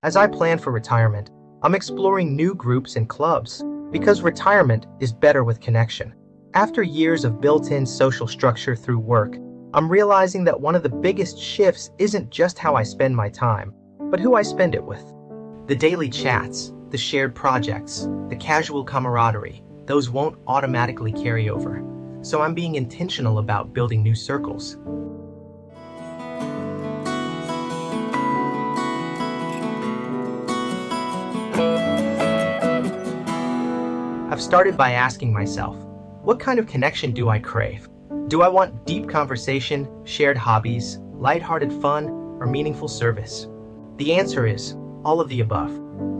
As I plan for retirement, I'm exploring new groups and clubs because retirement is better with connection. After years of built-in social structure through work, I'm realizing that one of the biggest shifts isn't just how I spend my time, but who I spend it with. The daily chats, the shared projects, the casual camaraderie, those won't automatically carry over. So I'm being intentional about building new circles. I've started by asking myself, what kind of connection do I crave? Do I want deep conversation, shared hobbies, lighthearted fun, or meaningful service? The answer is all of the above.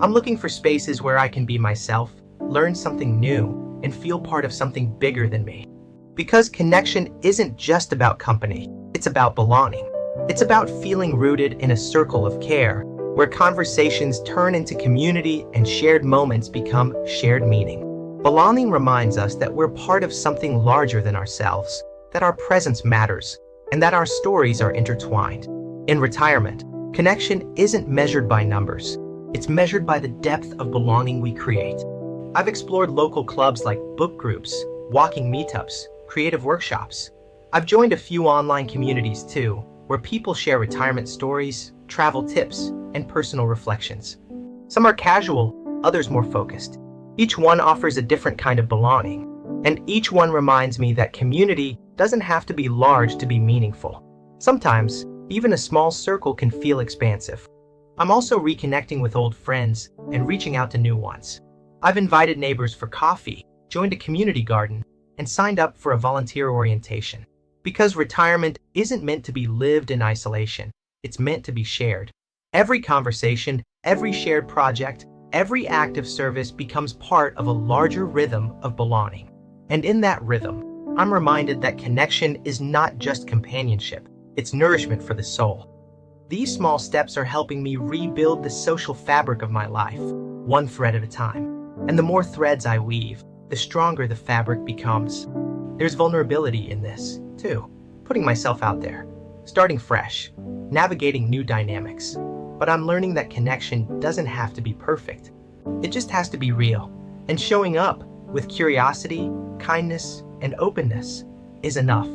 I'm looking for spaces where I can be myself, learn something new, and feel part of something bigger than me. Because connection isn't just about company, it's about belonging. It's about feeling rooted in a circle of care, where conversations turn into community and shared moments become shared meaning. Belonging reminds us that we're part of something larger than ourselves, that our presence matters, and that our stories are intertwined. In retirement, connection isn't measured by numbers. It's measured by the depth of belonging we create. I've explored local clubs like book groups, walking meetups, creative workshops. I've joined a few online communities too, where people share retirement stories, travel tips, and personal reflections. Some are casual, others more focused. Each one offers a different kind of belonging, and each one reminds me that community doesn't have to be large to be meaningful. Sometimes, even a small circle can feel expansive. I'm also reconnecting with old friends and reaching out to new ones. I've invited neighbors for coffee, joined a community garden, and signed up for a volunteer orientation. Because retirement isn't meant to be lived in isolation, it's meant to be shared. Every conversation, every shared project, every act of service becomes part of a larger rhythm of belonging. And in that rhythm, I'm reminded that connection is not just companionship, it's nourishment for the soul. These small steps are helping me rebuild the social fabric of my life, one thread at a time. And the more threads I weave, the stronger the fabric becomes. There's vulnerability in this, too. Putting myself out there, starting fresh, navigating new dynamics. But I'm learning that connection doesn't have to be perfect. It just has to be real. And showing up with curiosity, kindness, and openness is enough.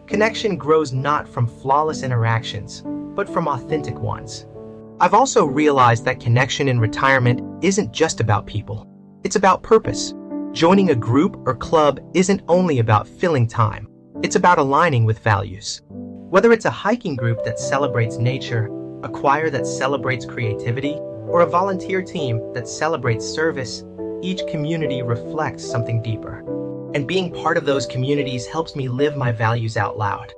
Connection grows not from flawless interactions, but from authentic ones. I've also realized that connection in retirement isn't just about people. It's about purpose. Joining a group or club isn't only about filling time. It's about aligning with values. Whether it's a hiking group that celebrates nature, a choir that celebrates creativity, or a volunteer team that celebrates service, each community reflects something deeper. And being part of those communities helps me live my values out loud.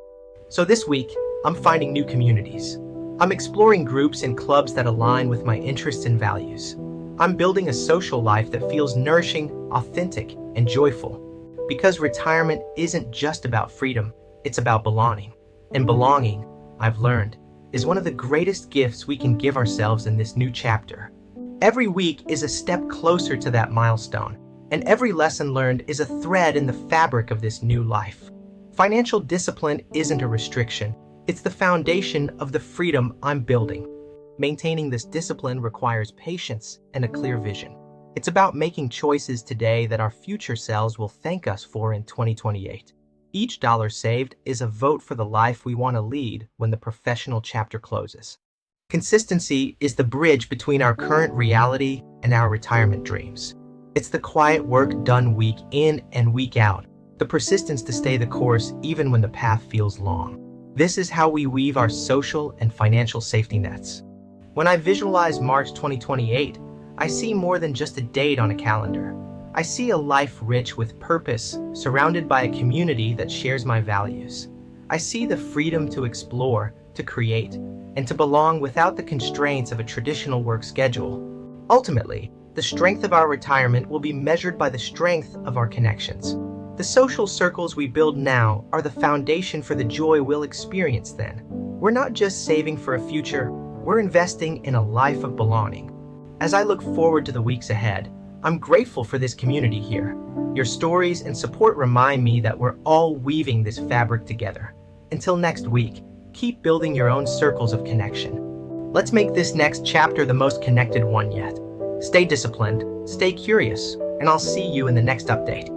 So this week, I'm finding new communities. I'm exploring groups and clubs that align with my interests and values. I'm building a social life that feels nourishing, authentic, and joyful. Because retirement isn't just about freedom, it's about belonging. And belonging, I've learned, is one of the greatest gifts we can give ourselves in this new chapter. Every week is a step closer to that milestone, and every lesson learned is a thread in the fabric of this new life. Financial discipline isn't a restriction, it's the foundation of the freedom I'm building. Maintaining this discipline requires patience and a clear vision. It's about making choices today that our future selves will thank us for in 2028. Each dollar saved is a vote for the life we want to lead when the professional chapter closes. Consistency is the bridge between our current reality and our retirement dreams. It's the quiet work done week in and week out, the persistence to stay the course even when the path feels long. This is how we weave our social and financial safety nets. When I visualize March 2028, I see more than just a date on a calendar. I see a life rich with purpose, surrounded by a community that shares my values. I see the freedom to explore, to create, and to belong without the constraints of a traditional work schedule. Ultimately, the strength of our retirement will be measured by the strength of our connections. The social circles we build now are the foundation for the joy we'll experience then. We're not just saving for a future, we're investing in a life of belonging. As I look forward to the weeks ahead, I'm grateful for this community here. Your stories and support remind me that we're all weaving this fabric together. Until next week, keep building your own circles of connection. Let's make this next chapter the most connected one yet. Stay disciplined, stay curious, and I'll see you in the next update.